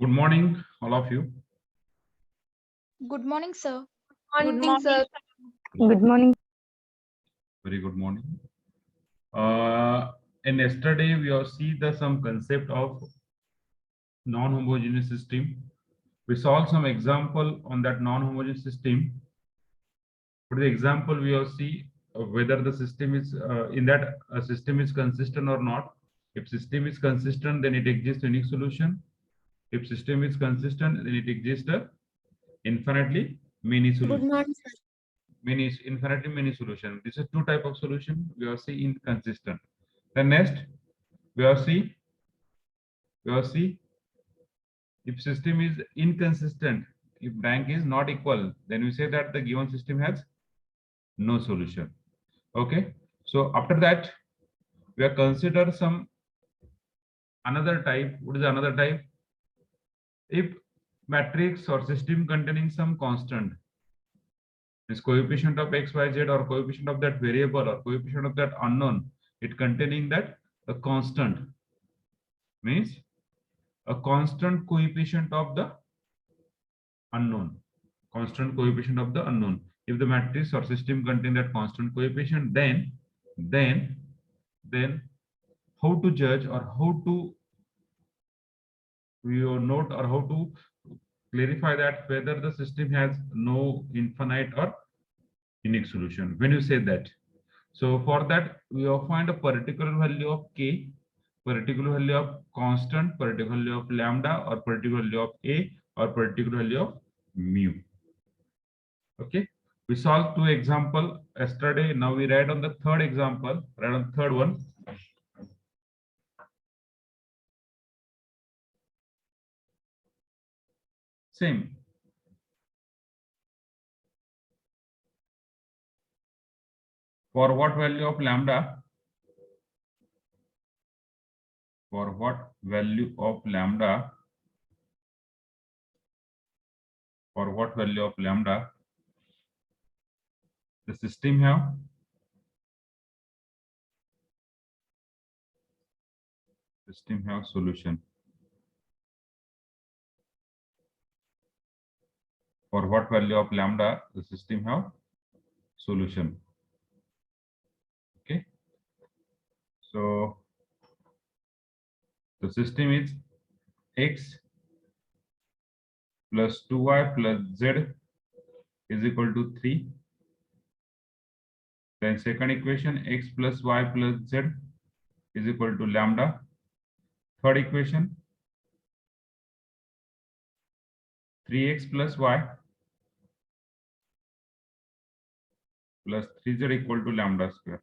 Good morning, all of you. Good morning, sir. Good Morning, morning. sir. Good morning. Very good morning. Uh, in yesterday, we have seen some concept of non-homogeneous system. We solved some example on that non-homogeneous system. For the example, we have see whether the system is in that a system is consistent or not. If system is consistent, then it exists unique solution. If system is consistent, then it exists a infinitely many Good solution. morning, sir. Infinitely many solution. This is two type of solution. We are see inconsistent. Then next we are see if system is inconsistent, if rank is not equal, then we say that the given system has no solution. Okay. So after that, we are consider some another type. What is another type? If matrix or system containing some constant, this coefficient of x, y, z, or coefficient of that variable or coefficient of that unknown, it containing that a constant means a constant coefficient of the unknown. Constant coefficient of the unknown. If the matrix or system contain that constant coefficient, then how to judge or how to we note or how to clarify that whether the system has no infinite or unique solution. When you say that, so for that we will find a particular value of k, particular value of constant, particular value of lambda, or particular value of a, or particular value of mu. Okay, we solved two example yesterday. Now we write on the third example, write on the third one. Same. For what value of lambda? For what value of lambda? For what value of lambda? The system have solution. For what value of lambda, the system have solution. Okay. So the system is x plus 2y plus z is equal to 3. Then second equation, x plus y plus z is equal to lambda. Third equation, 3x plus y plus 3z equal to lambda square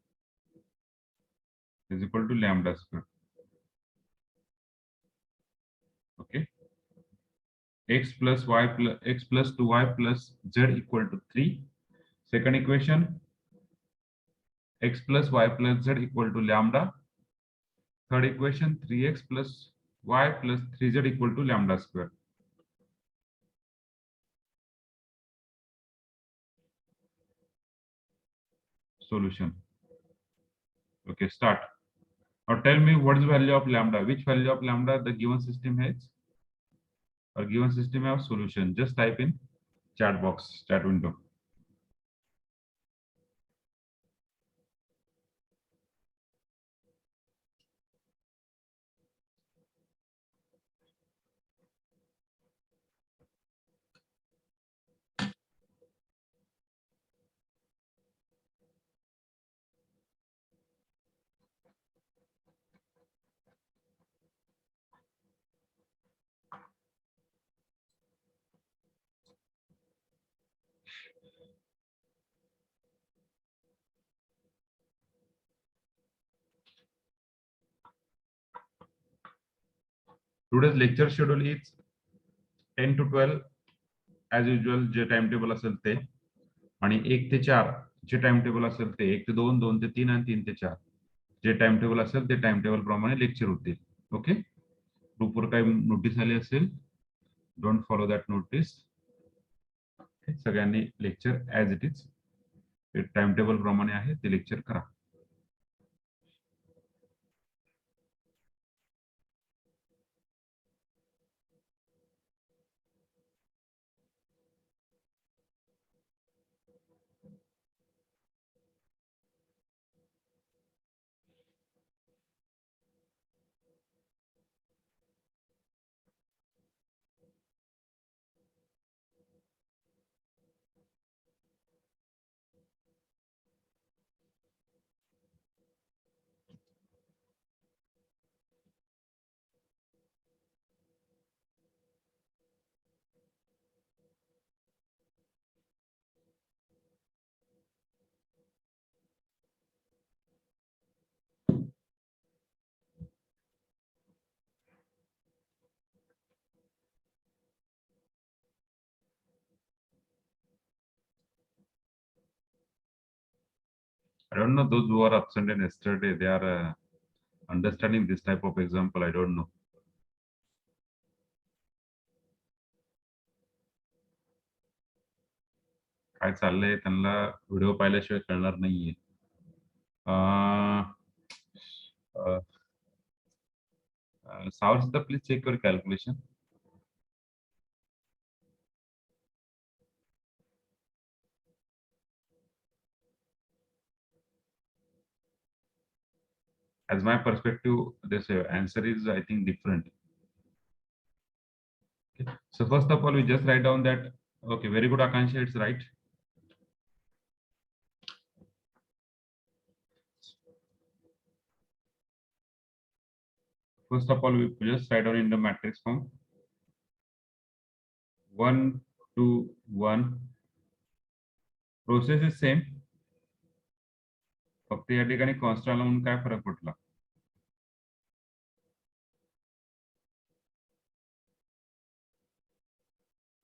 is equal to lambda square. Okay. X plus 2y plus z equal to 3. Second equation, x plus y plus z equal to lambda. Third equation, 3x plus y plus 3z equal to lambda square. Solution. Okay, start. Now tell me what is the value of lambda? Which value of lambda the given system has? Or given system have solution? Just type in chat box, chat window. Today's lecture schedule is 10 to 12 as usual. J time table असेल ते आणि 1 ते 4 जे time table असेल ते 1 ते 2, 2 ते 3 आणि 3 ते 4 जे टाइम टेबल असेल ते टाइम टेबल प्रमाणे लेक्चर होतील. ओके, ग्रुपवर काही नोटीस आली असेल, डोंट फॉलो दॅट नोटीस. सगळ्यांनी lecture as it is time table प्रमाणे आहे ते लेक्चर करा. I don't know those who are absent in yesterday. They are understanding this type of example. I don't know. काय चाललंय त्यांना व्हिडिओ पाहिल्याशिवाय कळणार नाहीये. Saurshita, please check your calculation. As my perspective, this answer is, I think, different. Okay. So first of all, we just write down that. Okay, very good, Akansha, it's right. First of all, we just write down in the matrix form 1, 2, 1. Process is same. फक्त या ठिकाणी constant म्हणून काय फरक पडला?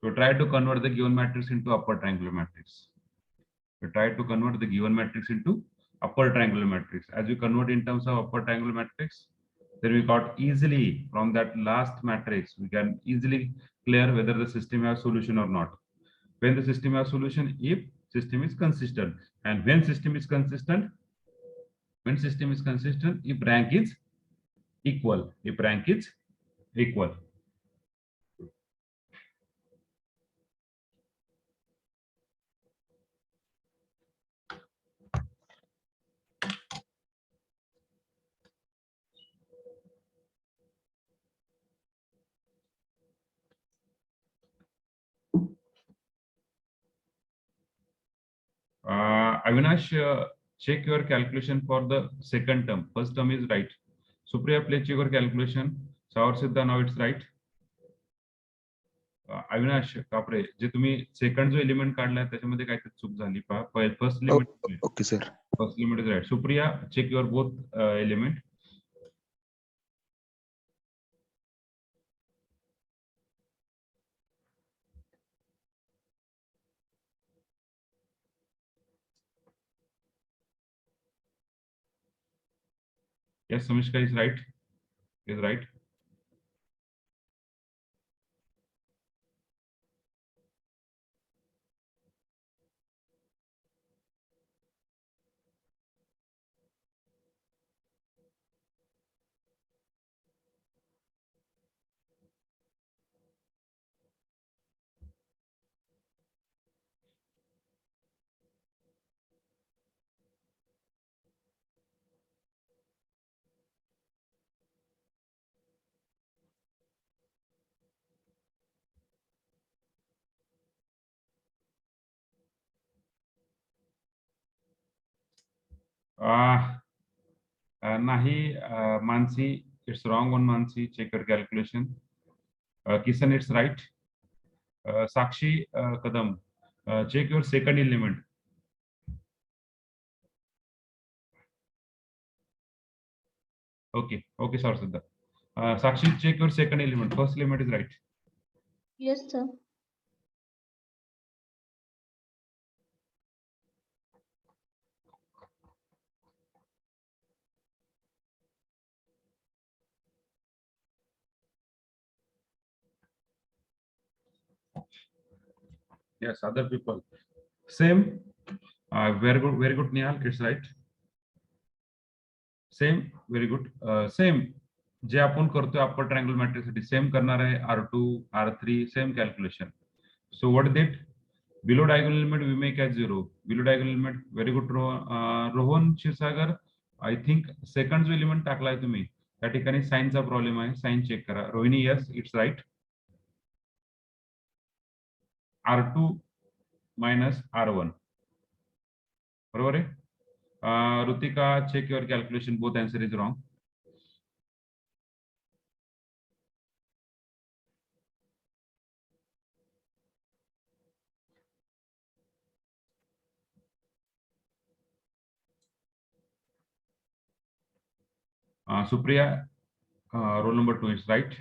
So try to convert the given matrix into upper triangular matrix. We try to convert the given matrix into upper triangular matrix. As we convert in terms of upper triangular matrix, then we got easily from that last matrix, we can easily clear whether the system has solution or not. When the system has solution, if system is consistent, and when system is consistent, if rank is equal, Avinash, check your calculation for the second term. First term is right. Supriya, please check your calculation. Saurshita, now it's right. Avinash कापरे, जे तुम्ही second जो element काढलाय त्याच्यामध्ये काहीतरी चूक झाली पहा. First limit, okay sir. First limit is right. Supriya, check your both element. Yes, Samishka is right. Is right. Nahi, Mansi, it's wrong on Mansi. Check your calculation. Kisan, it's right. Sakshi Kadam, check your second element. Okay, okay, Saurshita. Sakshi, check your second element. First element is right. Yes, sir. Yes, other people. Same. Very good, Nihal. It's right. Same, very good. Same. जे आपण करतोय upper triangle matrix साठी same करणार आहे. R2, R3, same calculation. So what that below diagonal element we make as 0. Below diagonal element, very good. Rohan Kshirsagar, I think second जो element टाकलाय तुम्ही त्या ठिकाणी साइनचा प्रॉब्लेम आहे. साइन चेक करा. Rohini, yes, it's right. R2 minus R1, बरोबर आहे. Rutika, check your calculation. Both answer is wrong. Supriya, roll number 2 is right.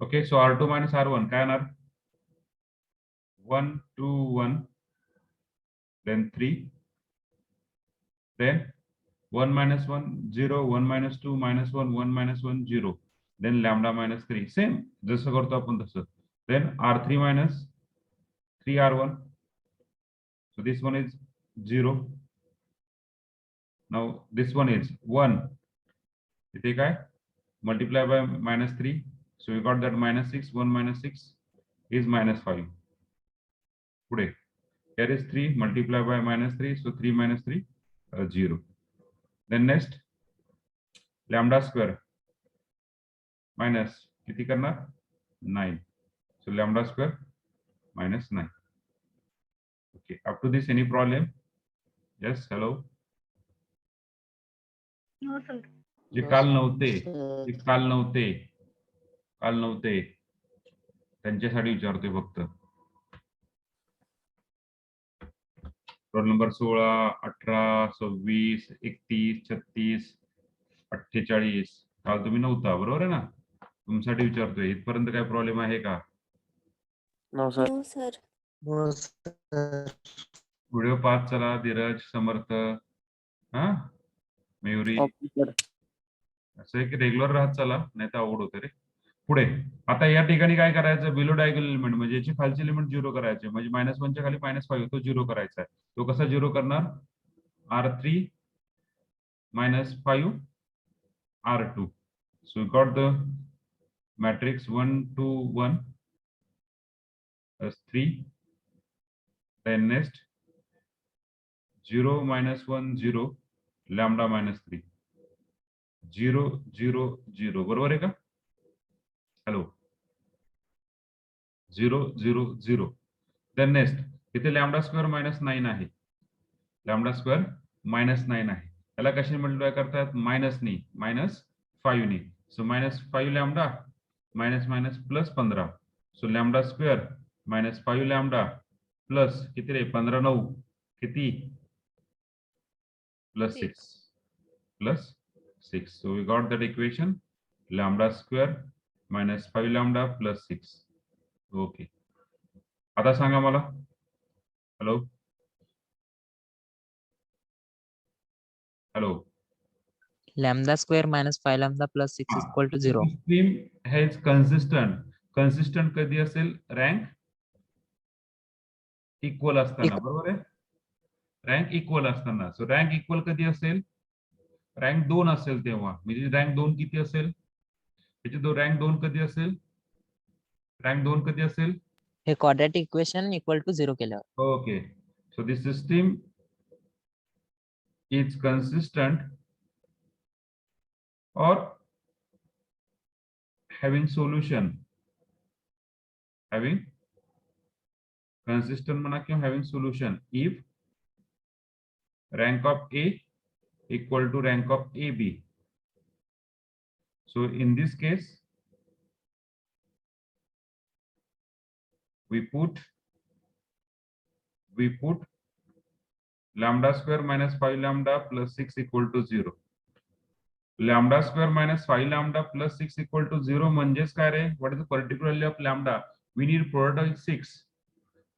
Okay, so R2 minus R1, काय येणार? 1, 2, 1, then 3, then 1 minus 1 0, 1 minus 2 minus 1, 1 minus 1 0, then lambda minus 3, same जसं करतो आपण तसं, then r3 minus 3r1, so this one is 0. Now this one is 1, इथे काय multiply by minus 3, so we got that minus 6, 1 minus 6 is minus 5. पुढे here is 3 multiply by minus 3, so 3 minus 3 0. Then next lambda square minus किती करणार 9, so lambda square minus 9. Okay, up to this any problem? Yes, hello. No, sir. जे काल नव्हते, जे काल नव्हते त्यांच्यासाठी विचारतोय फक्त. Roll number 16, 18, 26, 31, 36, 48. काल तुम्ही नव्हता, बरोबर आहे ना? तुमच्यासाठी विचारतोय. इथपर्यंत काय प्रॉब्लेम आहे का? No sir. No, sir. No sir. Video 5 चला. धीरज, समर्थ, हा मयुरी, ओके सर. असं आहे की रेग्युलर राहत चला, नाही तर अवघड होते रे. पुढे आता या ठिकाणी काय करायचं, बिलो डायगोनल एलिमेंट म्हणजे याची खालची एलिमेंट 0 करायचे, म्हणजे -1 च्या खाली -5 तो 0 करायचा आहे. तो कसा 0 करणार, r3 - 5 r2. So we got the matrix 1 2 1 as 3. Then next 0 - 1 0 lambda -3 0 0 0, बरोबर आहे का? हॅलो 0 0 0. देन नेक्स्ट इथे लॅम्बडा स्क्वेअर -9 आहे, लॅम्बडा स्क्वेअर -9 आहे. त्याला कशी मल्टिप्लाय करतात, मायनसनी, -5 नी. सो -5 लॅम्बडा मायनस मायनस प्लस 15, सो लॅम्बडा स्क्वेअर -5 लॅम्बडा प्लस किती रे 15 9 किती +6. So we got that equation, lambda square -5 lambda plus 6. Okay. आता सांगा मला, hello hello. Lambda square minus 5 lambda plus 6 is equal to 0. System has consistent कधी असेल, rank equal असताना, बरोबर आहे? रँक इक्वल असताना. सो रँक इक्वल कधी असेल, रँक 2 असेल तेव्हा. म्हणजे रँक 2 किती असेल, याची रँक 2 कधी असेल, रँक 2 कधी असेल, हे quadratic equation equal to 0 केल्यावर. okay. So the system is consistent or having solution, having consistent म्हणा किंवा having solution if rank of A equal to rank of AB. So in this case we put lambda square -5 lambda plus 6 equal to 0. Lambda square -5 lambda plus 6 equal to 0 म्हणजेच काय रे, what is the particular value of lambda? We need product of 6.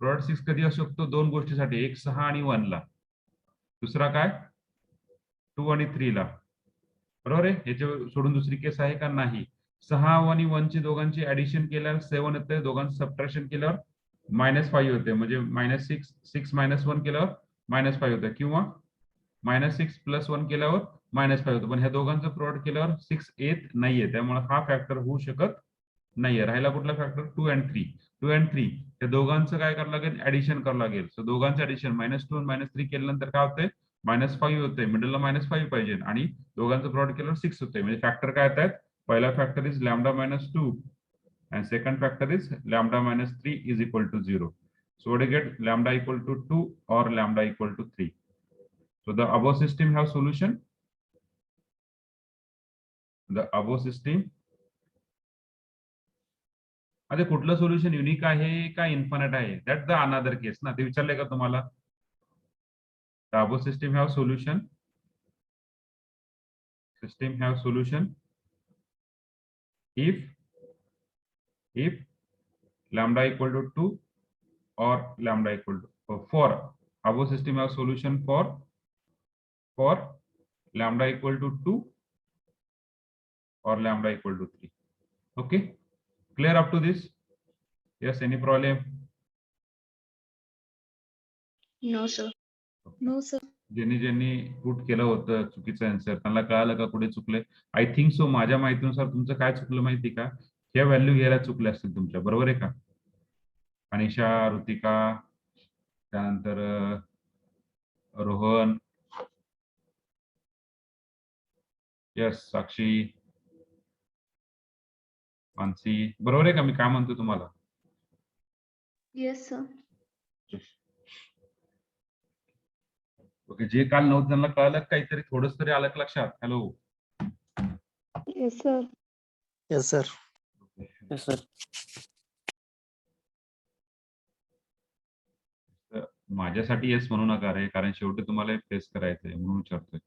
product 6 कधी असू शकतो, दोन गोष्टीसाठी, एक 6 आणि 1 ला, दुसरा काय 2 आणि 3 ला, बरोबर आहे? याच्या सोडून दुसरी केस आहे का, नाही. 6 आणि 1 ची दोघांची ऍडिशन केल्यावर 7 येते, दोघांचं सबट्रॅक्शन केल्यावर -5 होते, म्हणजे -6 -1 केल्यावर -5 होते, किंवा -6 + 1 केल्यावर -5 होतं. पण ह्या दोघांचं प्रोडक्ट केल्यावर 6 येत नाहीये, त्यामुळे हा फॅक्टर होऊ शकत नाहीये. राहिला कुठला फॅक्टर, 2 and 3. 2 and 3 या दोघांचं काय करावं लागेल, ऍडिशन करावं लागेल. सो दोघांचं ऍडिशन -2 आणि -3 केल्यानंतर काय होतंय, -5 होतंय, मिडलला -5 पाहिजे, आणि दोघांचं प्रोडक्ट केल्यावर 6 होतंय. म्हणजे फॅक्टर काय येतात, पहिला factor is lambda -2 and second factor is lambda -3 is equal to 0. So what do you get, lambda equal to 2 or lambda equal to 3. So the above system have solution. The above system आता कुठलं solution unique आहे का infinite आहे, that the another case ना. ते विचारलंय का तुम्हाला? The above system have solution. System have solution if lambda equal to 2 or lambda equal to, for above system have solution for for lambda equal to 2 or lambda equal to 3. Okay, clear up to this? Yes, any problem? No, sir. No, sir. ज्यांनी ज्यांनी put केलं होतं चुकीचं answer त्यांना कळालं का कुठे चुकले? I think so. माझ्या माहितीनुसार तुमचं काय चुकलं माहिती का? ह्या व्हॅल्यू घ्यायला चुकल्या असतील तुमच्या, बरोबर आहे का? अनिशा, ऋतिका, त्यानंतर रोहन, यस, साक्षी, मानसी, बरोबर आहे का मी काय म्हणतो तुम्हाला? Yes, sir. ओके, जे काल नव्हतं त्यांना कळालं काहीतरी थोडंच तरी आलं का लक्षात? Hello, Yes, sir. Yes, sir. Yes, sir. माझ्यासाठी येस म्हणू नका रे, कारण शेवटी तुम्हाला फेस करायचंय म्हणून विचारतोय.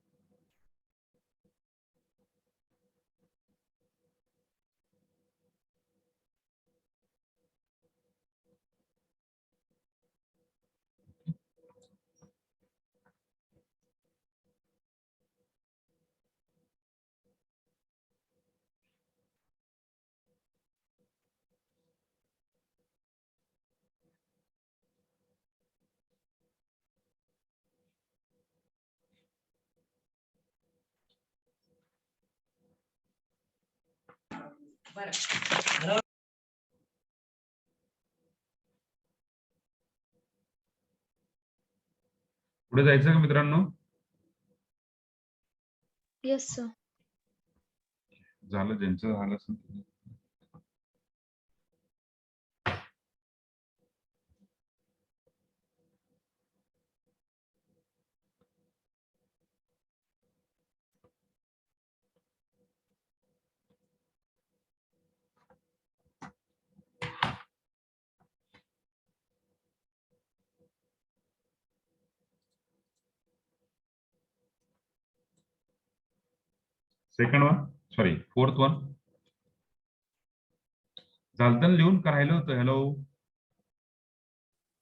पुढे जायचं का मित्रांनो? Yes, sir. झालं, ज्यांचं झालं असेल. Second one, sorry fourth one झालं ना लिहून का राहिलं होतं? हॅलो,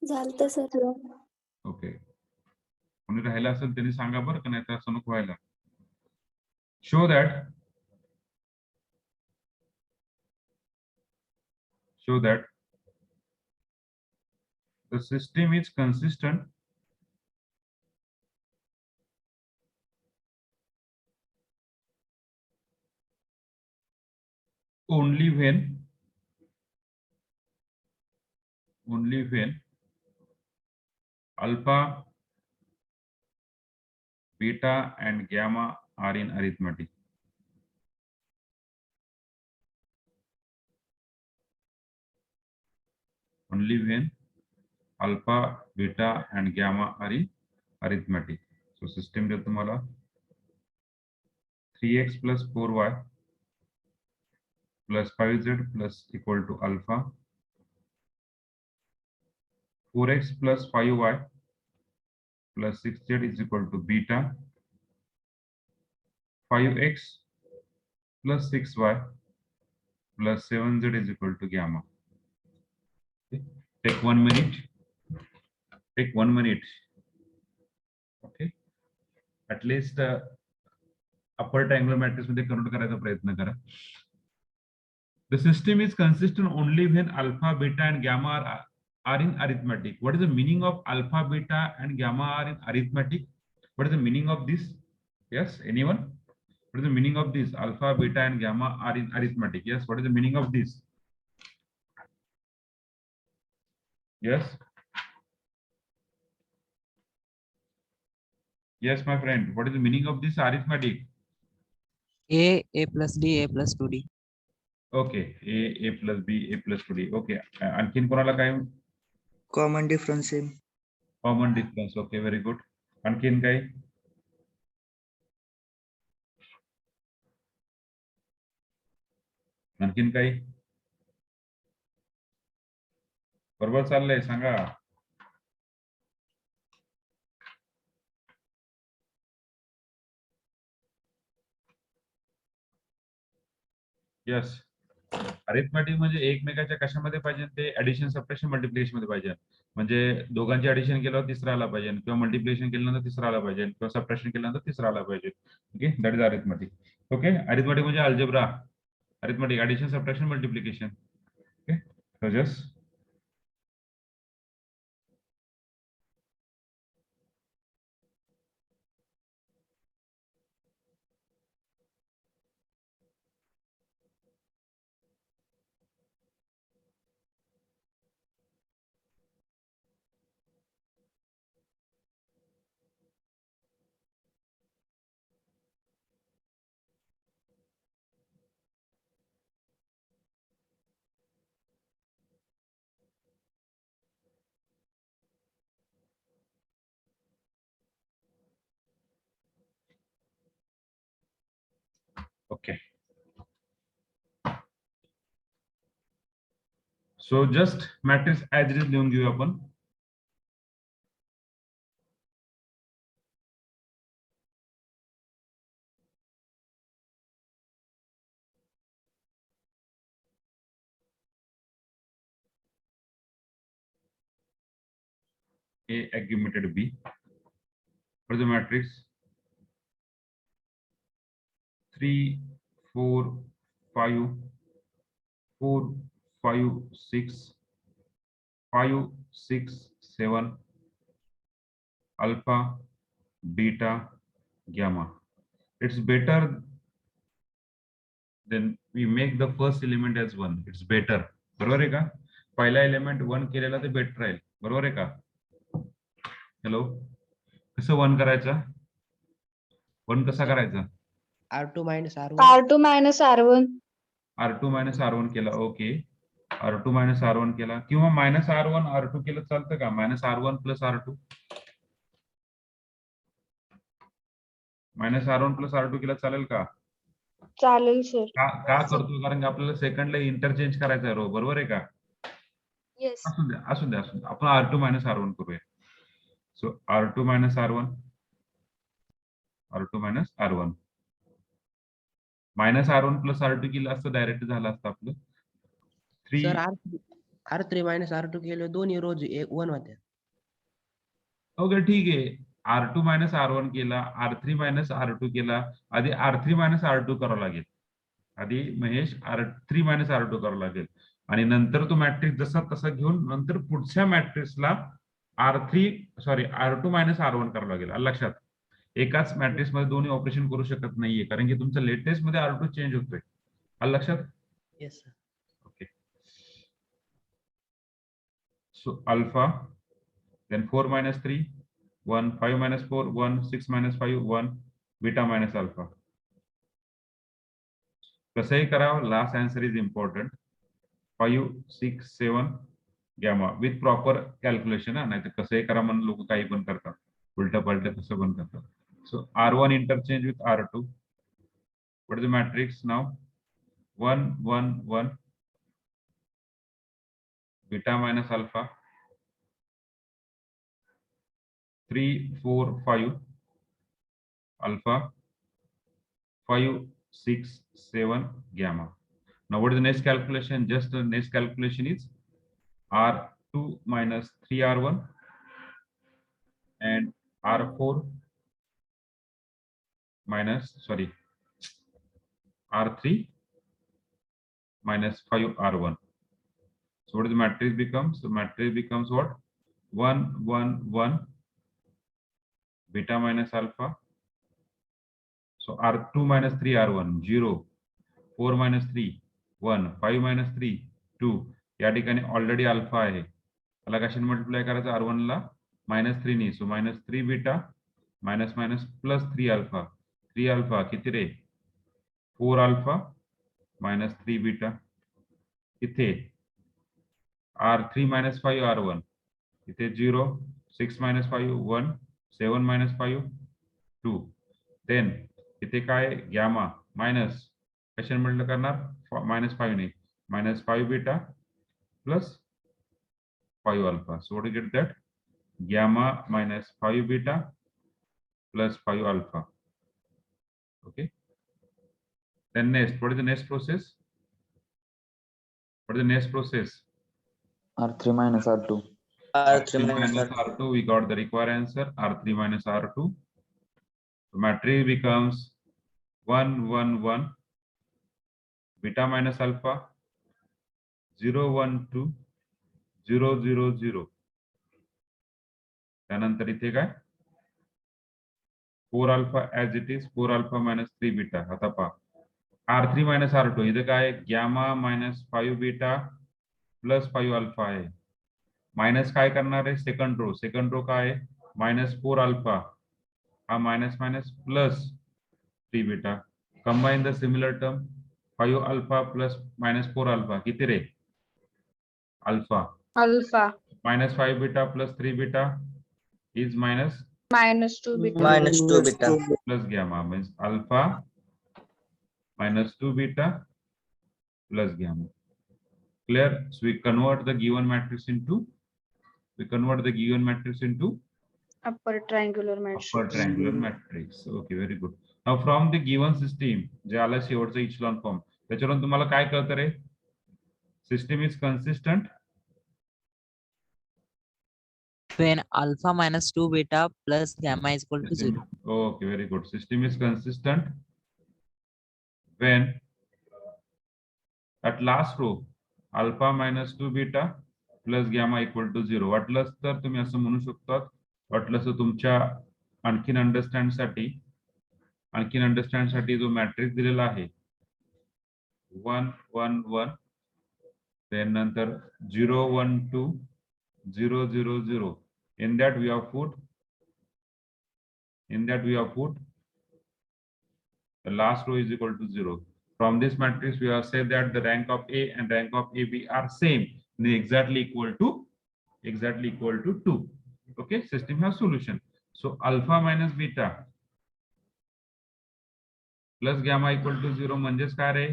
झालं सर. ओके, कोणी राहिलं असेल त्यांनी सांगा बरं का, नाही तर असं नको व्हायला. Show that the system is consistent only when alpha, beta and gamma are in arithmetic. Only when alpha, beta and gamma are in arithmetic. So system देतो तुम्हाला 3x plus 4y plus 5z plus equal to alpha, 4x plus 5y plus 6z is equal to beta, 5x plus 6y plus 7z is equal to gamma. Okay. Take 1 minute. Take 1 minute. Okay. At least upper triangular matrix मध्ये convert करायचा प्रयत्न करा. The system is consistent only when alpha, beta and gamma are in arithmetic. What is the meaning of alpha, beta and gamma are in arithmetic? What is the meaning of this? Yes, anyone? What is the meaning of this? Alpha, beta and gamma are in arithmetic. Yes, what is the meaning of this? Yes. Yes, my friend. What is the meaning of this arithmetic? A plus D, A plus 2D. Okay, a plus b, a plus 2d. Okay, आणखीन कोणाला काय? Common difference in Common difference. Okay, very good. आणखीन काय? आणखीन काही? बरोबर चाललंय सांगा. Yes. Arithmetic म्हणजे एकमेकाच्या कशामध्ये पाहिजे ते ऍडिशन सबट्रॅक्शन मल्टिप्लिकेशन मध्ये पाहिजे. म्हणजे दोघांचे ऍडिशन केल्यावर तिसरा आला पाहिजे किंवा मल्टिप्लिकेशन केल्यानंतर तिसरा आला पाहिजे किंवा सबट्रॅक्शन केल्यानंतर तिसरा आला पाहिजे. Okay, that is arithmetic. Okay, arithmetic म्हणजे algebra, arithmetic addition subtraction multiplication. Okay, so just okay. So just matrix as it is लिहून घेऊया आपण. A augmented B. For the matrix 3, 4, 5, 4, 5, 6, 5, 6, 7, alpha, beta, gamma. It's better then we make the first element as 1. It's better. बरोबर आहे का? पहिला element 1 केलेला ते better राहील. बरोबर आहे का? हॅलो, कसं 1 करायचा? 1 कसा करायचा? R2 minus R1. R2 minus R1. R2 minus R1 केला. ओके, R2 minus R1 केला किंवा minus R1 R2 केलं चालतं का? minus R1 plus R2 minus R1 plus R2 केलं चालेल का? चालेल सर. का करतो? कारण की आपल्याला सेकंडला इंटरचेंज करायचा आहे रो. बरोबर आहे का? येस. असू द्या असू द्या असू द्या, आपण R2 minus R1 करूया. सो R2 minus R1, R2 minus R1 minus R1 plus R2 केलं असतं डायरेक्ट झालं असतं आपलं 3. सर R3 minus R2 केलं दोन्ही रोज 1 होत्या. ओके ठीक आहे. R2 minus R1 केला, R3 minus R2 केला. आधी R3 minus R2 करावं लागेल. आधी महेश R3 minus R2 करावं लागेल आणि नंतर तो मॅट्रिक्स जसा तसा घेऊन नंतर पुढच्या मॅट्रिक्सला R2 minus R1 करावं लागेल. आलं लक्षात? एकाच मॅट्रिक्स मध्ये दोन्ही ऑपरेशन करू शकत नाहीये कारण की तुमचं लेटेस्ट मध्ये R2 चेंज होतोय. आलं लक्षात? Yes sir. Okay, so alpha then 4 minus 3 1, 5 minus 4 1, 6 minus 5 1, beta minus alpha. कसंही करावं, last answer is important. 5, 6, 7 gamma with proper calculation. नाही तर कसंही करा म्हणून लोक काही पण करतात, उलट पलट कसं पण करतात. सो R1 interchange with R2. What is the matrix now? 1, 1, 1, beta minus alpha, 3, 4, 5, alpha, 5, 6, 7 gamma. Now what is the next calculation? Just the next calculation is R2 minus 3R1 and R4 minus R3 minus 5R1. So what is the matrix becomes? The matrix becomes what? 1, 1, 1, beta minus alpha. So R2 minus 3R1 0, 4 minus 3 1, 5 minus 3 2. या ठिकाणी already alpha आहे, त्याला कशाने multiply करायचं? R1 ला -3 ने. सो -3 beta minus minus plus 3 alpha. 3 alpha किती रे? 4 alpha -3 beta. इथे R3 minus 5 R1 इथे 0, 6 minus 5 1, 7 minus 5 2. देन इथे काय? गॅमा मायनस कशाने मल्टिप्लाय करणार? -5 ने. -5 beta plus 5 alpha. So what do you get that? Gamma minus 5 beta plus 5 alpha. Okay. Then next, what is the next process? What is the next process? R3 minus R2. R3 minus minus R2, we got the required answer, R3 minus R2. So matrix becomes 1, 1, 1, beta minus alpha, 0, 1, 2, 0, 0, 0. त्यानंतर इथे काय 4 alpha as it is 4 alpha minus 3 beta. आता पहा R3 minus R2 इथे काय gamma minus 5 beta plus 5 alpha आहे. Minus काय करणार आहे सेकंड रो काय आहे मायनस 4 अल्फा हा minus minus plus 3 beta. Combine the similar term 5 alpha plus minus 4 alpha किती रे alpha alpha minus 5 beta plus 3 beta is minus -2 beta. -2 beta. plus gamma means alpha minus 2 beta plus gamma. Clear? So we convert the given matrix into Upper triangular upper matrix. triangular matrix. Okay, very good. Now from the given system जे आला शेवटचा इचलॉन form त्याच्यावरून तुम्हाला काय कळतं रे system is consistent when alpha minus 2 beta plus gamma is equal to 0. Okay, very good. System is consistent when at last row alpha minus 2 beta plus gamma equal to 0. वाटलंच तर तुम्ही असं म्हणू शकता. वाटलंच तर तुमच्या आणखीन अंडरस्टँड साठी जो मॅट्रिक्स दिलेला आहे 1 1 1 then नंतर 0 1 2 0 0 0 in that we have put the last row is equal to 0. From this matrix, we have said that the rank of A and rank of AB are same, they exactly equal to 2. Okay, system has solution. So alpha minus beta plus gamma equal to 0 म्हणजेच काय रे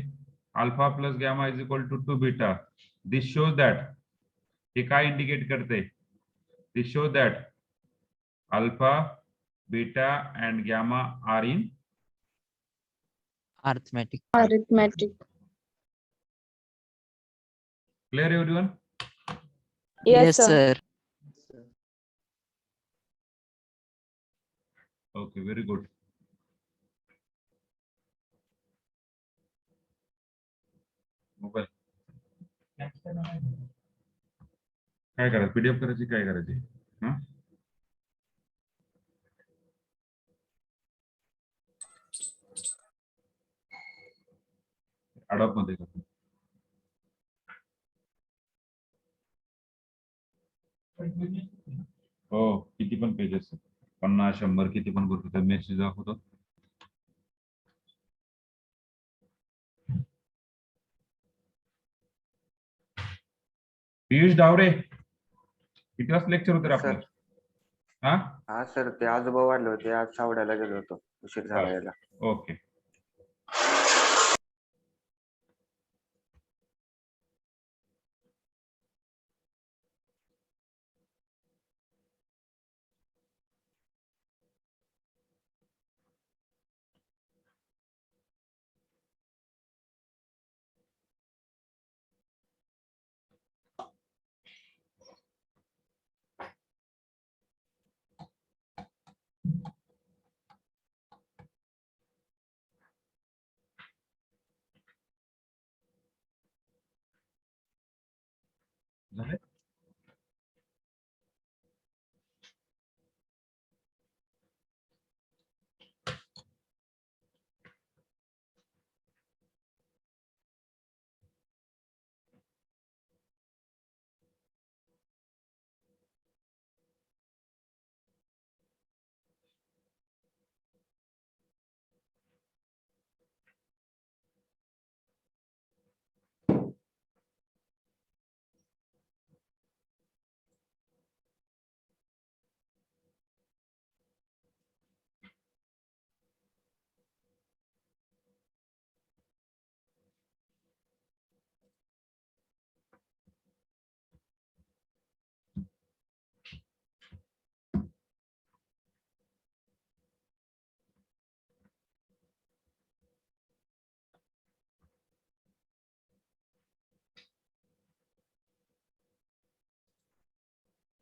alpha plus gamma is equal to 2 beta. This shows that हे काय indicate करते this shows that alpha beta and gamma are in Arithmetic. Arithmetic. clear everyone. Yes, sir. Okay, very good. Mobile. काय करायचं PDF करायची काय करायची हा अडॉप मध्ये का हो किती पण पेजेस 50 100 किती पण करू शकता मेसेज दाखवतो. पियुष डावरे किती वाजता लेक्चर होते रे आपलं हा सर ते आजोबा वाढले होते आज सावड्याला गेलो होतो उशीर झाला यायला. ओके झाले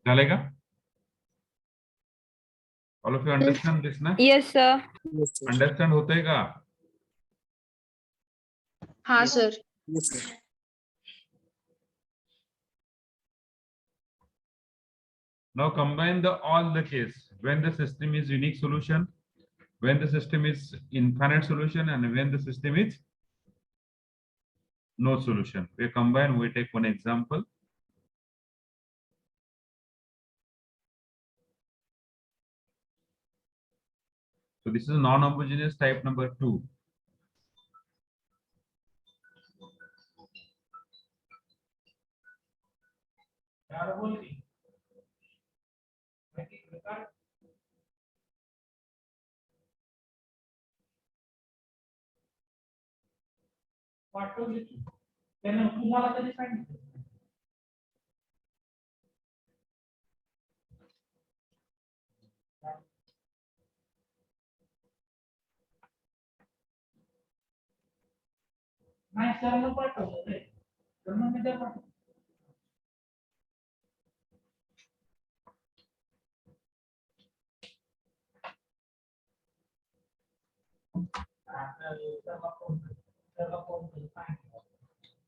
झाले का? All of you understand this ना? Yes, sir. अंडरस्टँड होतंय का? हाँ sir. Now combine the all the case when the system is unique solution, when the system is infinite solution, and when the system is no solution. We combine, we take one example. So this is non-homogeneous type number 2.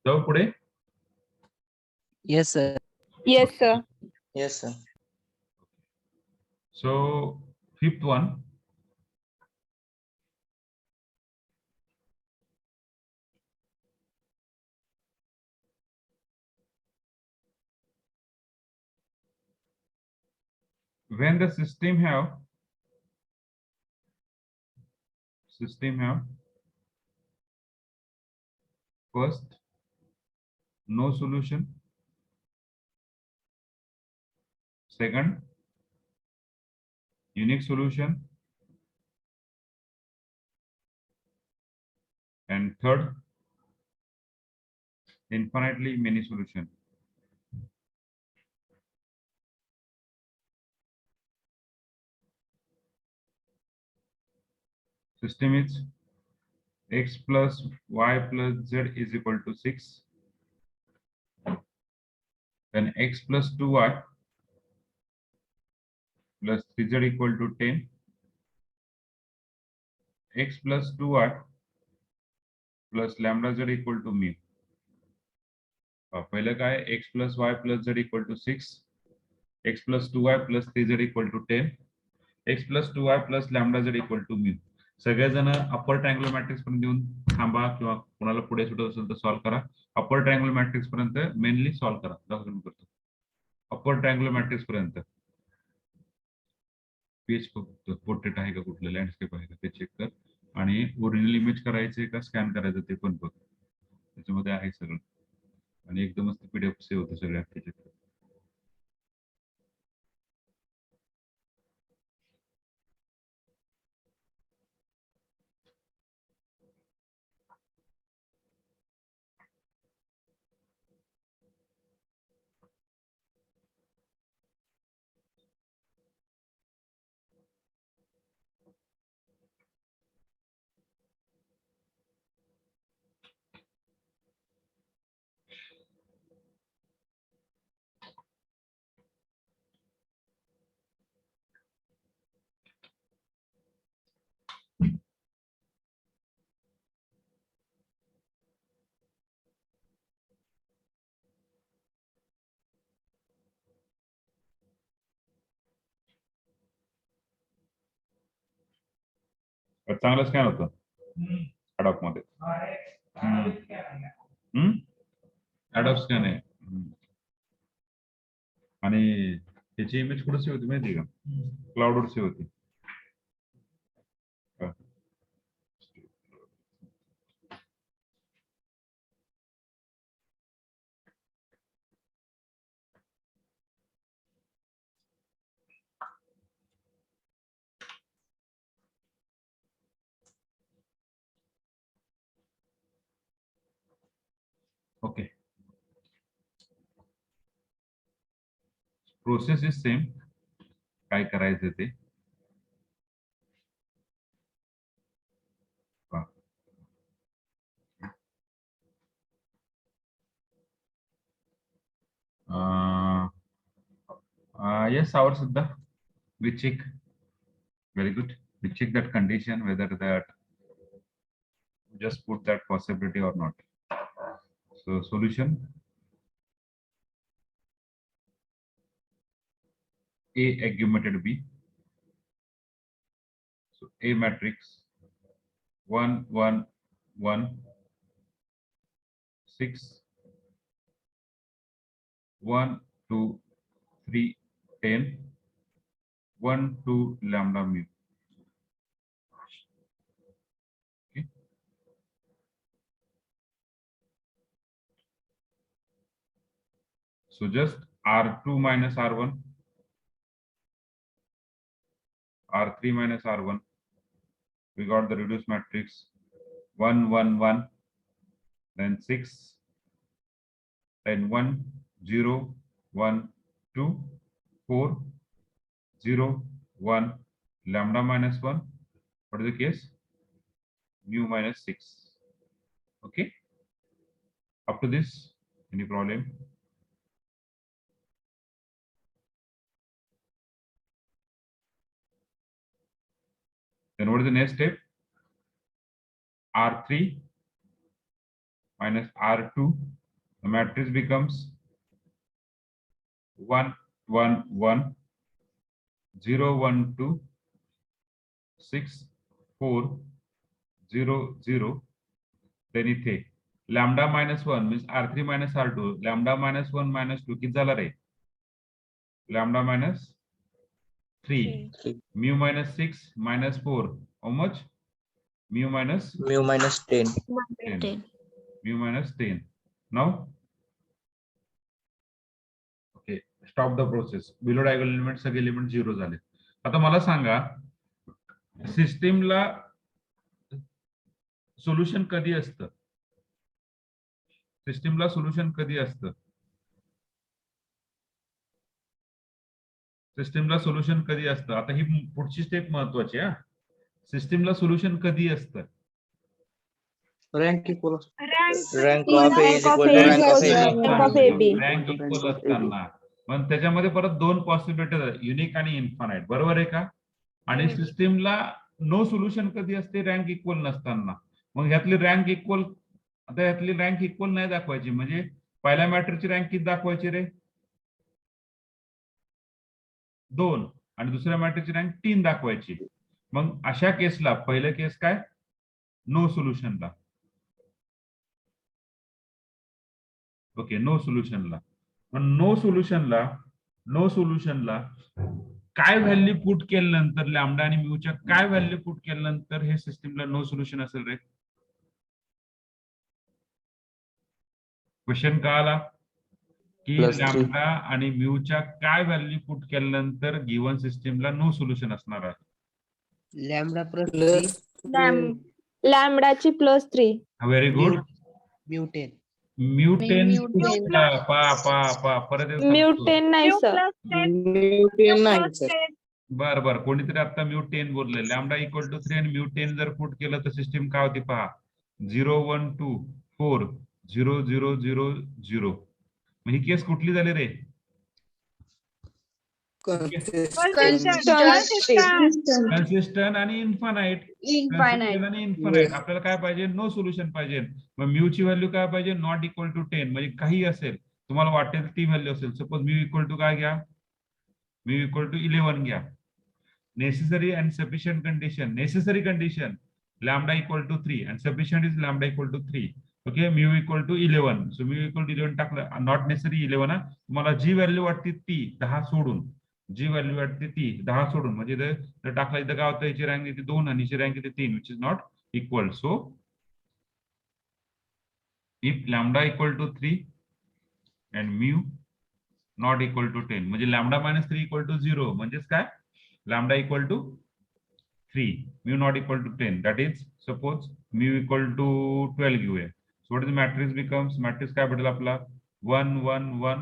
So पुढे Yes, sir. Yes, sir. Yes, sir. so fifth one. When the system have first no solution, second unique solution, and third infinitely many solution. System is x plus y plus z is equal to 6. Then x plus 2y plus 3z equal to 10. X plus 2y plus lambda z equal to mu. पहिलं काय x plus y plus z equal to 6, x plus 2y plus 3z equal to 10, x plus 2y plus lambda z equal to mu. सगळेजण upper triangular matrix पर्यंत येऊन थांबा किंवा कोणाला पुढे सुटत असेल तर सॉल्व्ह करा. अपर ट्रायंगुलर मॅट्रिक्स पर्यंत मेनली सॉल्व्ह करा. दाखवून मी करतो. अपर ट्रायंगुलर मॅट्रिक्स पर्यंत पेज पोर्ट्रेट आहे का, कुठलं लँडस्केप आहे का ते चेक कर, आणि ओरिजिनल इमेज करायचे का स्कॅन करायचं ते पण बघ. त्याच्यामध्ये आहे सगळं, आणि एकदमच पीडीएफ सेव्ह होतं सगळ्या त्याच्यात. चांगलं स्कॅन होतं अडॉप मध्ये. अडॉप स्कॅन आहे. आणि त्याची इमेज कुठे सेव्ह होती माहिती का? क्लाउडवर सेव्ह होती. Okay, process is same. काय करायचं ते पहा. Yes, our Siddha, we check. Very good. We check that condition whether that just put that possibility or not. So solution A augmented B. So A matrix 1 1 1 6 1 2 3 10 1 2 lambda mu. Okay. So just R2 minus R1, R3 minus R1. We got the reduced matrix 1 1 1, then 6, then 1 0 1 2 4 0 1 lambda minus 1. What is the case? Mu minus 6. Okay. Up to this, any problem? Then what is the next step? R3 minus R2. The matrix becomes 1 1 1 0 1 2 6 4 0 0. Then इथे lambda minus 1 means R3 minus R2. Lambda minus 1 minus 2 किती झाला रे? Lambda minus 3. Mu minus 6 minus 4. How much? Mu minus Mu minus 10. 10. Mu minus 10. Now, okay, stop the process. Below diagonal element सगळे element 0 झाले. आता मला सांगा सिस्टीमला solution कधी असतं? सिस्टीमला सोल्युशन कधी असतं? सिस्टीमला सोल्युशन कधी असतं? आता ही पुढची स्टेप महत्वाची आहे. सिस्टीमला सोल्युशन कधी असतं? Rank equal. Rank of A is equal to rank of A. rank of AB. Rank equal असताना पण त्याच्यामध्ये परत दोन पॉसिबिलिटी युनिक आणि इन्फानाइट, बरोबर आहे का? आणि सिस्टीमला नो सोल्युशन कधी असते? रँक इक्वल नसताना. मग ह्यातली रँक इक्वल, आता ह्यातली रँक इक्वल नाही दाखवायची, म्हणजे पहिल्या मॅट्रिक्सची रँक किती दाखवायची रे? 2 आणि दुसऱ्या मॅट्रिक्सची रँक 3 दाखवायची. मग अशा केसला पहिलं केस काय? नो सोल्युशनला. ओके, नो सोल्युशनला. पण नो सोल्युशनला काय व्हॅल्यू पुट केल्यानंतर लॅम्बडा आणि म्यूच्या काय व्हॅल्यू पुट केल्यानंतर हे सिस्टीमला नो सोल्युशन असेल रे? क्वेश्चन का आला की Plus 3. लॅम्बडा आणि म्यूच्या काय व्हॅल्यू पुट केल्यानंतर गिवन सिस्टीमला नो सोल्युशन असणार आहे? लॅमडा प्लस लॅमडाची +3. Very good. म्युटेन म्यूटेन परत एकदा म्युटेन नाही सर. बर बर, कोणीतरी आता म्यूटेन बोलले. लॅम्बडा इक्वल टू 3 आणि म्यूटेन जर पुट केलं तर सिस्टीम काय होती पहा? 0 1 2 4 0 0 0 0. मग ही केस कुठली झाली रे? कन्सिस्टंट आणि इन्फानाइट. आणि इन्फानाइट आपल्याला काय पाहिजे? नो सोल्युशन पाहिजे. मग म्यूची व्हॅल्यू काय पाहिजे? Not equal to 10. म्हणजे काही असेल, तुम्हाला वाटेल ती व्हॅल्यू असेल. सपोज म्यू इक्वल टू काय घ्या? म्यू इक्वल टू 11 घ्या. Necessary and sufficient condition. Necessary condition lambda equal to 3 and sufficient is lambda equal to 3. Okay, mu equal to 11. So mu equal to 11 टाकलं. Not necessary 11. तुम्हाला जी value वाटते ती 10 सोडून, जी value वाटते ती 10 सोडून, म्हणजे जर टाकला इथं काय होतं? याची रँक येते 2 आणि याची रँक येते 3, which is not equal. So if lambda equal to 3 and mu not equal to 10, म्हणजे लॅम्बडा मायनस 3 इक्वल टू 0, म्हणजेच काय? Lambda equal to 3, mu not equal to 10. That is suppose mu equal to 12 घेऊया. So what is matrix becomes? Matrix काय भेटेल आपला? 1 1 1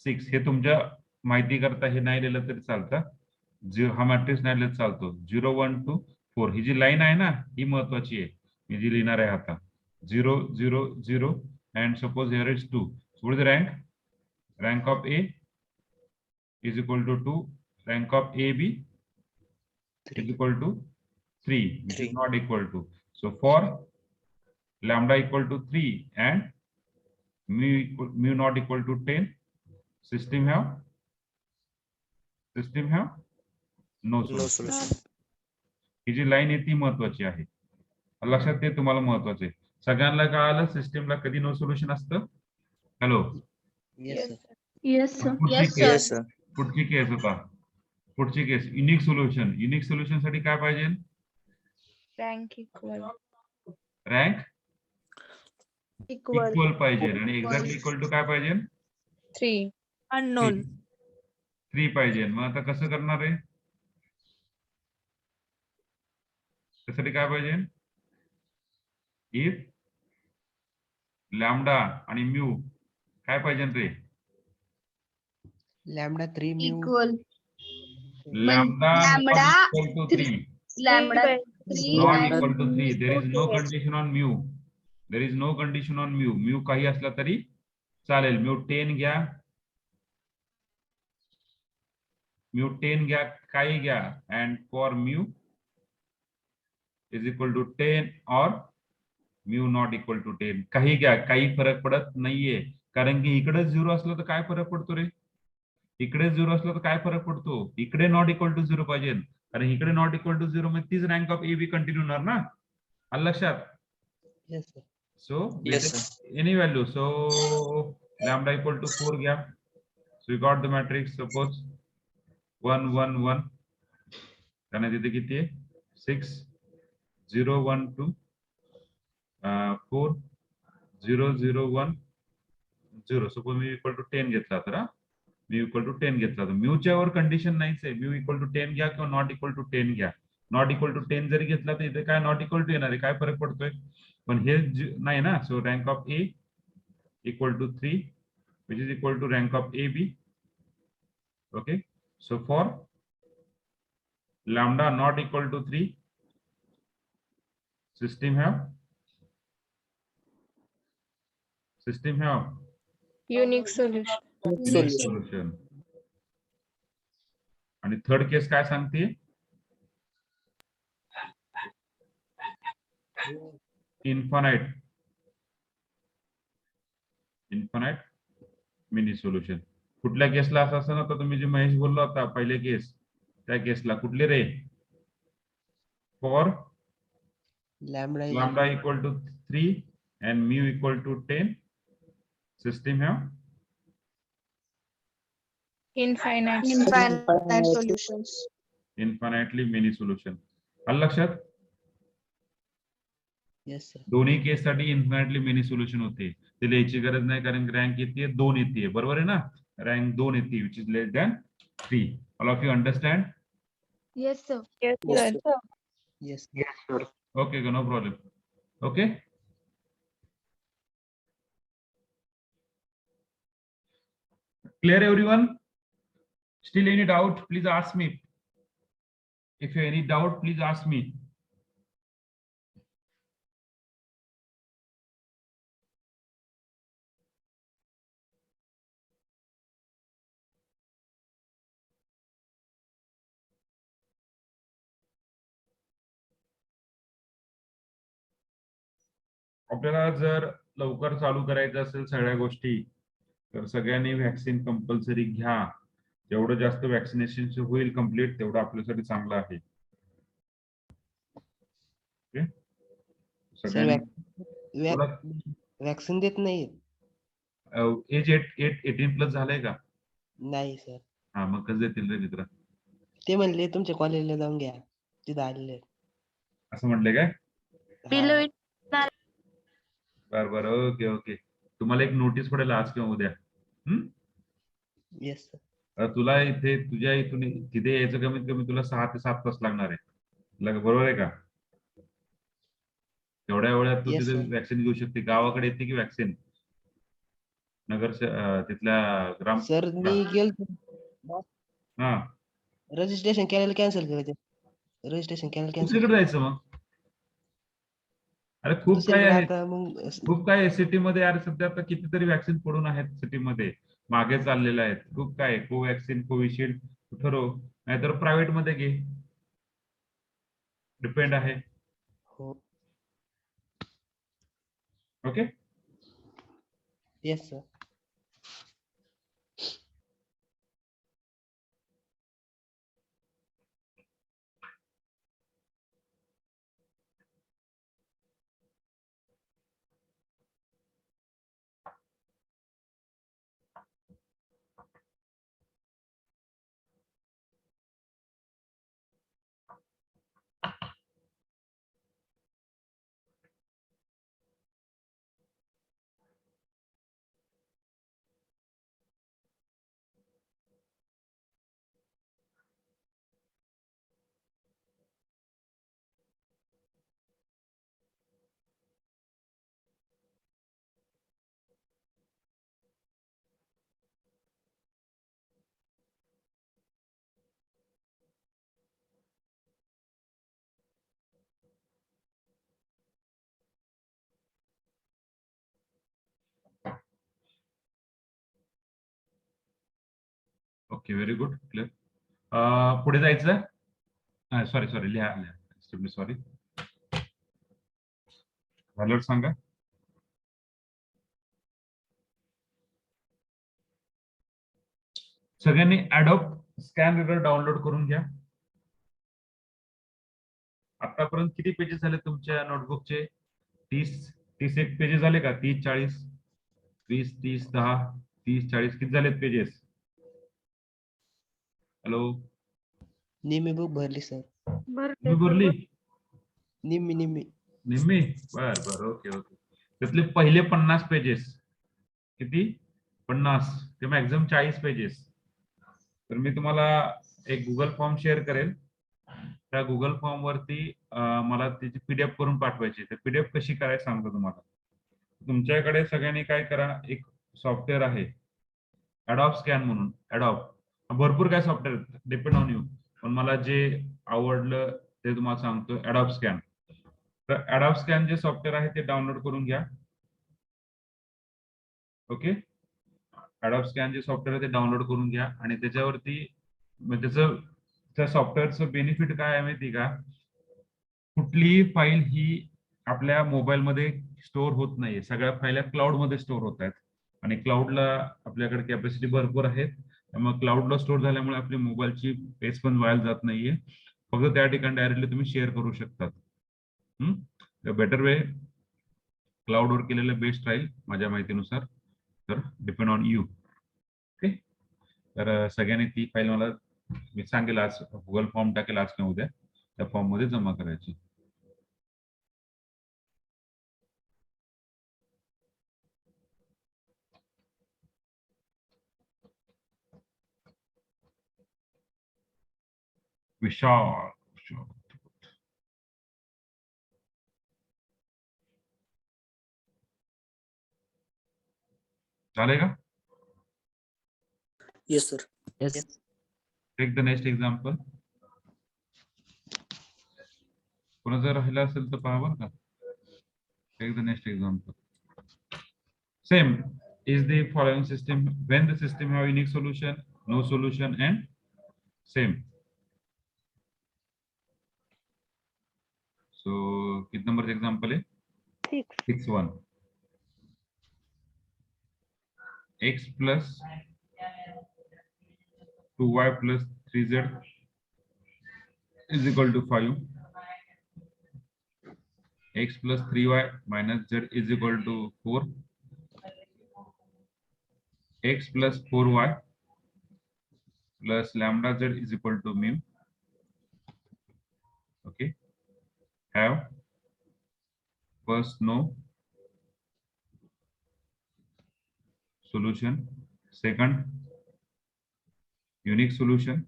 6. हे तुमच्या माहिती करता हे नाही लिहिलं तरी चालतं. हा मॅट्रिक्स नाही लिहिलं चालतो. 0 1 2 4. ही जी लाईन आहे ना, ही महत्वाची आहे. मी जी लिहिणार आहे आता 0 0 0 and suppose here is 2. What is rank? Rank of A is equal to 2, rank of AB is equal to 3, which is 3. not equal to. So for lambda equal to 3 and mu not equal to 10, system have no No solution. solution. He ji line आहे ती महत्वाची आहे. लक्षात ते तुम्हाला महत्वाचं आहे. सगळ्यांना कळालं सिस्टमला कधी नो सोल्युशन असतं. Hello, Yes, sir. Yes, sir. Yes, sir. पुढची केस होता. पुढची case unique solution. Unique solution साठी काय पाहिजे? Rank equal. Rank Equal. Equal पाहिजे आणि एक्झॅक्टली इक्वल टू काय पाहिजे? 3. Unknown. 3 पाहिजे. मग आता कसं करणार आहे? त्यासाठी काय पाहिजे? इफ लॅम्बडा आणि म्यू काय पाहिजे रे? Lambda 3 mu Equal. Lambda lambda not equal to 3. Lambda Not equal to 3. There is no condition on mu. There is no condition on mu. Mu काही असला तरी चालेल. mu 10 घ्या. mu 10 घ्या, काही घ्या. And for mu is equal to 10 or mu not equal to 10. काही घ्या, काही फरक पडत नाहीये. कारण की इकडे 0 असलं तर काय फरक पडतो रे? इकडे 0 असलं तर काय फरक पडतो? इकडे नॉट इक्वल टू 0 पाहिजे. कारण इकडे नॉट इक्वल टू 0 मध्ये तीच रँक ऑफ AB कंटिन्यू होणार ना. आलं लक्षात? Yes, sir. So Yes, sir. Any value. So lambda equal to 4 घ्या. So you got the matrix suppose 1 1 1. कारण तिथे किती आहे? 6 0 1 2 4 0 0 1 0. सपोज मी इक्वल टू 10 घेतला तर म्यू इक्वल टू 10 घेतला तर म्यूच्या वर कंडिशन नाहीच आहे. म्यू इक्वल टू 10 घ्या किंवा नॉट इक्वल टू 10 घ्या. नॉट इक्वल टू 10 जरी घेतला तर इथे काय नॉट इक्वल टू येणार आहे? काय फरक पडतोय? पण हे नाही ना. So rank of A equal to 3 which is equal to rank of A B. Okay. So for lambda not equal to 3 system have Unique solution. solution. आणि थर्ड केस काय सांगते? Infinite many solution. कुठल्या केसला असं असं ना, तर तुम्ही जे महेश बोलला होता पहिले केस, त्या केसला कुठले रे? For lambda equal to 3 and mu equal to 10, system have Infinite solutions. infinitely many solution. आलं लक्षात? Yes, sir. दोन्ही केस साठी इन्फिनिटली मेनी सोल्युशन होते. ते लिहायची गरज नाही कारण रँक येते 2 येते. बरोबर आहे ना? रँक 2 येते which is less than 3. All of you understand? Yes, sir. Yes, sir. Yes. Yes, sir. Okay, no problem. Okay. Clear everyone? Still any doubt? Please ask me. If you have any doubt, please ask me. आपल्याला जर लवकर चालू करायचं असेल सगळ्या गोष्टी तर सगळ्यांनी व्हॅक्सिन कंपल्सरी घ्या. जेवढं जास्त वॅक्सिनेशन होईल कम्प्लीट तेवढं आपल्यासाठी चांगलं आहे. ओके. सगळ्यांनी वॅक्सिन देत नाही. एज 18 प्लस झालंय का? नाही सर. हा मग कसं देतील रे मित्र? ते म्हणले तुमच्या कॉलेजला जाऊन घ्या, तिथं आलेले. असं म्हटले काय? हा. बरं ओके ओके. तुम्हाला एक नोटीस पडेल आज किंवा उद्या. Yes sir. तुला इथे तुझ्या इथून तिथे यायचं कमीत कमी तुला 6 ते 7 तास लागणार आहे. बरोबर आहे का? तेवढ्या वेळात तू Yes, तिथे sir. वॅक्सिन घेऊ शकते. गावाकडे येते की वॅक्सिन नगर तिथल्या ग्राम? सर मी गेलो, हा रजिस्ट्रेशन केलेलं कॅन्सल केलं ते. रजिस्ट्रेशन केलेलं कॅन्सल. दुसरीकडे जायचं मग. अरे खूप काय आहे, आता मग खूप काय आहे सिटी मध्ये. अरे सध्या आता कितीतरी वॅक्सिन पडून आहेत सिटी मध्ये. मागे चाललेल्या आहेत. खूप काय कोवॅक्सिन, कोविशिल्ड ठरव, नाहीतर प्रायव्हेट मध्ये घे. डिपेंड आहे. हो. Okay. Yes sir. Okay, very good, clear. पुढे जायचं. सॉरी सॉरी, लिहा लिहा, सॉरी. झाल्यावर सांगा. सगळ्यांनी ऍडोब स्कॅन रीडर डाउनलोड करून घ्या. आतापर्यंत किती पेजेस झाले तुमच्या नोटबुकचे? 30 एक पेजेस झाले का? 30, 40, 20, 30, 10, 30, 40 किती झालेत पेजेस? हॅलो, निम्मी बुक भरली सर. तुम्ही भरली? निम्मी निम्मी. निम्मी? बर बर, ओके ओके. त्यातले पहिले 50 पेजेस किती? 50 ते मॅक्झिमम 40 पेजेस. तर मी तुम्हाला एक गुगल फॉर्म शेअर करेल. त्या गुगल फॉर्म वरती मला त्याची पीडीएफ करून पाठवायची. तर पीडीएफ कशी करायची सांगतो तुम्हाला. तुमच्याकडे सगळ्यांनी काय करा, एक सॉफ्टवेअर आहे ऍडॉब स्कॅन म्हणून. ऍडॉब भरपूर काय सॉफ्टवेअर, डिपेंड ऑन यू, पण मला जे आवडलं ते तुम्हाला सांगतो. ऍडॉब स्कॅन. तर ऍडॉब स्कॅन जे सॉफ्टवेअर आहे ते डाउनलोड करून घ्या. ओके. ऍडॉब स्कॅन जे सॉफ्टवेअर आहे ते डाउनलोड करून घ्या आणि त्याच्यावरती त्याचं त्या सॉफ्टवेअरचं बेनिफिट काय आहे माहिती का? कुठलीही फाईल ही आपल्या मोबाईलमध्ये स्टोअर होत नाहीये. सगळ्या फाईल क्लाउड मध्ये स्टोअर होत आहेत आणि क्लाउडला आपल्याकडे कॅपॅसिटी भरपूर आहे. त्यामुळे क्लाउडला स्टोअर झाल्यामुळे आपली मोबाईलची स्पेस पण वाया जात नाहीये. फक्त त्या ठिकाणी डायरेक्टली तुम्ही शेअर करू शकतात. बेटर वे क्लाउडवर केलेलं बेस्ट राहील माझ्या माहितीनुसार. तर डिपेंड ऑन यू. ओके. तर सगळ्यांनी ती फाईल मला, मी सांगेल आज गुगल फॉर्म टाकेल आज किंवा उद्या, त्या फॉर्म मध्ये जमा करायची. विशाल, झालंय का? Yes sir. Yes. Take the next example. पुन्हा जर राहिला असेल तर पहा बरं का. Take the next example. Same is the following system when the system have unique solution, no solution and same. So किती नंबर एग्जांपल है? 6.1. X plus 2y plus 3z is equal to 5. X plus 3y minus z is equal to 4. X plus 4y plus lambda z is equal to mu. Okay. Have first no solution, second unique solution,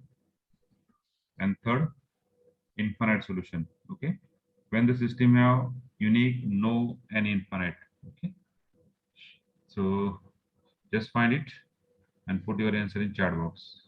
and third infinite solution. Okay. When the system have unique, no, and infinite. Okay. So just find it and put your answer in chat box.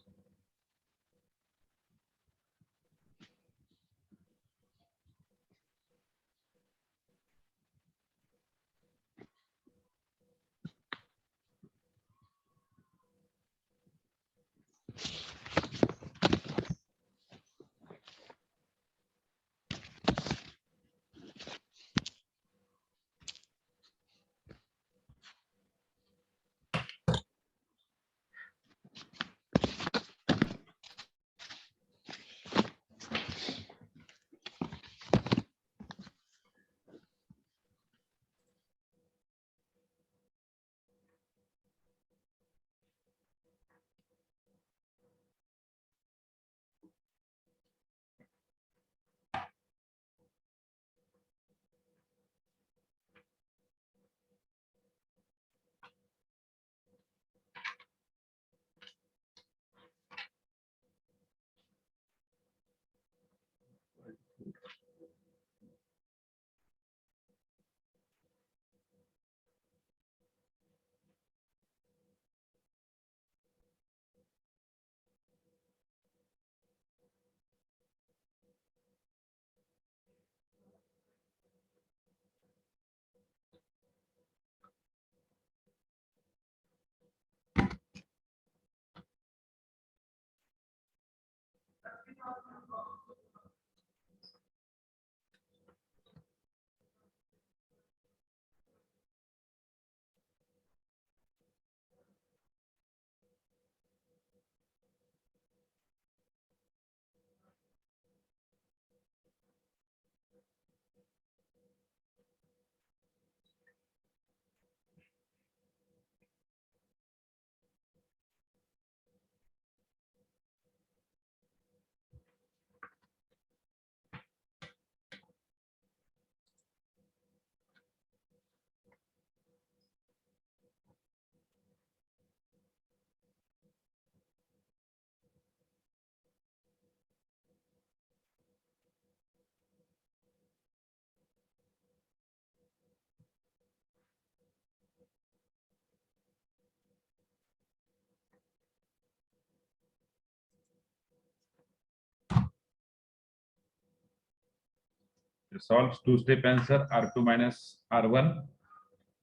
To solve two-step answer R2 minus R1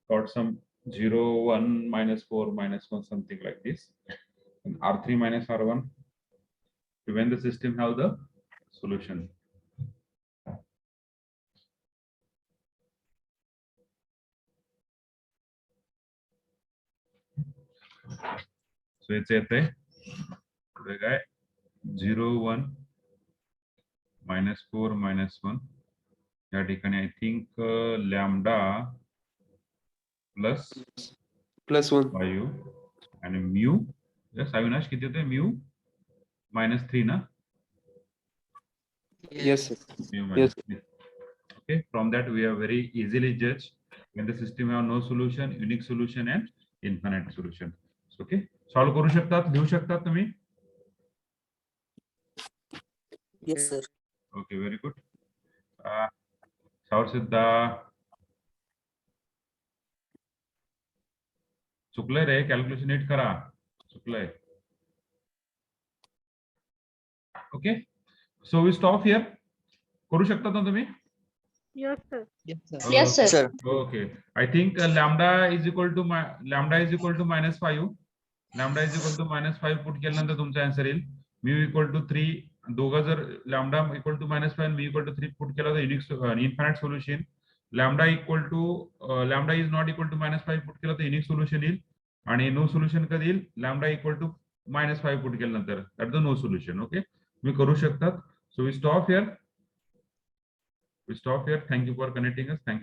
got some 0, 1, minus 4, minus 1, something like this. And R3 minus R1 to when the system have the solution. So it's a 0, 1, minus 4, minus 1. या ठिकाणी I think lambda plus +1. 5 and mu. Yes, Avinash किती होते mu minus 3 ना? Yes, sir. Mu Yes. minus 3. Okay, from that we have very easily judged when the system have no solution, unique solution and infinite solution. Okay, solve करू शकतात, लिहू शकतात तुम्ही? Yes, sir. Okay, very good. Saur Siddha. चुकलंय रे, calculation NEET करा. चुकलंय. Okay, so we stop here. करू शकता ना तुम्ही? Yes, sir. Yes, sir. Okay, I think lambda is equal to minus 5. Lambda is equal to minus 5 put केल्यानंतर तुमचा answer येईल. Mu equal to 3. दोघं जर lambda equal to minus 5 and mu equal to 3 put केला तर unique infinite solution. Lambda is not equal to minus 5 put केला तर unique solution येईल. आणि no solution कधी येईल? Lambda equal to minus 5 put केल्यानंतर. That's the no solution. Okay, तुम्ही करू शकतात. So we stop here. Thank you for connecting us. Thank you.